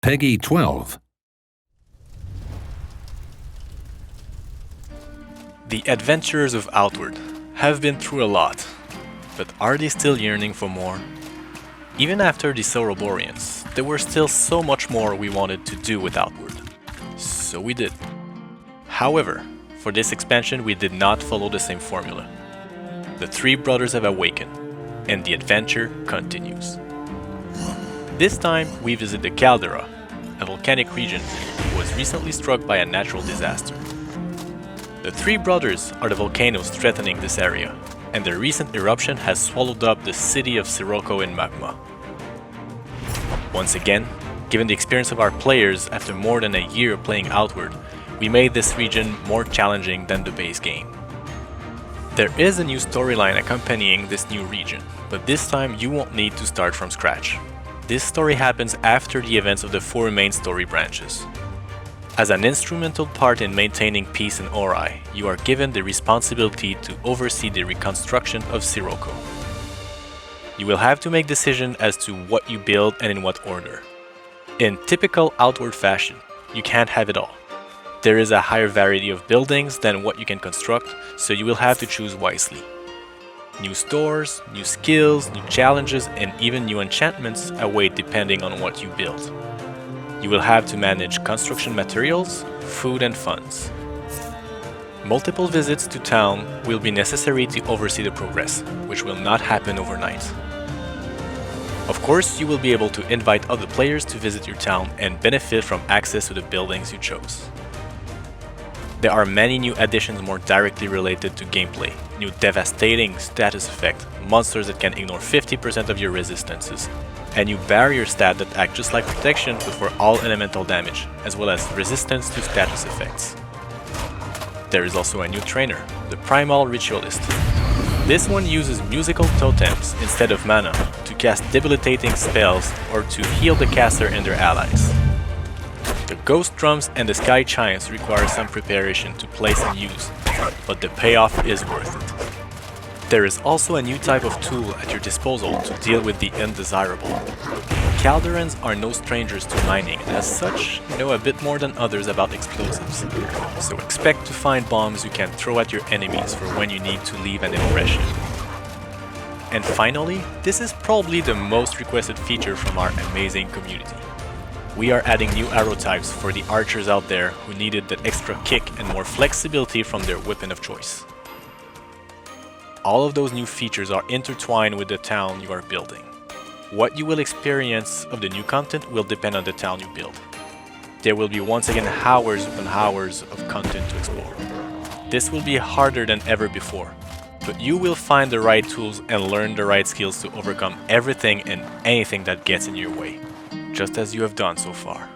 Peggy 12. The adventurers of Outward have been through a lot, but are they still yearning for more? Even after the Ouroboreans, there were still so much more we wanted to do with Outward. So we did. However, for this expansion we did not follow the same formula. The three brothers have awakened, and the adventure continues. This time we visit the Caldera, a volcanic region that was recently struck by a natural disaster. The three brothers are the volcanoes threatening this area, and the recent eruption has swallowed up the city of Sirocco in magma. Once again, given the experience of our players after more than a year playing Outward, we made this region more challenging than the base game. There is a new storyline accompanying this new region, but this time you won't need to start from scratch. This story happens after the events of the four main story branches. As an instrumental part in maintaining peace in Ori, you are given the responsibility to oversee the reconstruction of Sirocco. You will have to make decisions as to what you build and in what order. In typical Outward fashion, you can't have it all. There is a higher variety of buildings than what you can construct, so you will have to choose wisely. New stores, new skills, new challenges, and even new enchantments await depending on what you build. You will have to manage construction materials, food and funds. Multiple visits to town will be necessary to oversee the progress, which will not happen overnight. Of course, you will be able to invite other players to visit your town and benefit from access to the buildings you chose. There are many new additions more directly related to gameplay, new devastating status effect, monsters that can ignore 50% of your resistances, a new barrier stat that acts just like protection but for all elemental damage, as well as resistance to status effects. There is also a new trainer, the Primal Ritualist. This one uses musical totems instead of mana to cast debilitating spells or to heal the caster and their allies. The Ghost Drums and the Sky Chimes require some preparation to place and use, but the payoff is worth it. There is also a new type of tool at your disposal to deal with the undesirable. Calderans are no strangers to mining and as such know a bit more than others about explosives, so expect to find bombs you can throw at your enemies for when you need to leave an impression. And finally, this is probably the most requested feature from our amazing community. We are adding new arrow types for the archers out there who needed that extra kick and more flexibility from their weapon of choice. All of those new features are intertwined with the town you are building. What you will experience of the new content will depend on the town you build. There will be once again hours upon hours of content to explore. This will be harder than ever before, but you will find the right tools and learn the right skills to overcome everything and anything that gets in your way, just as you have done so far.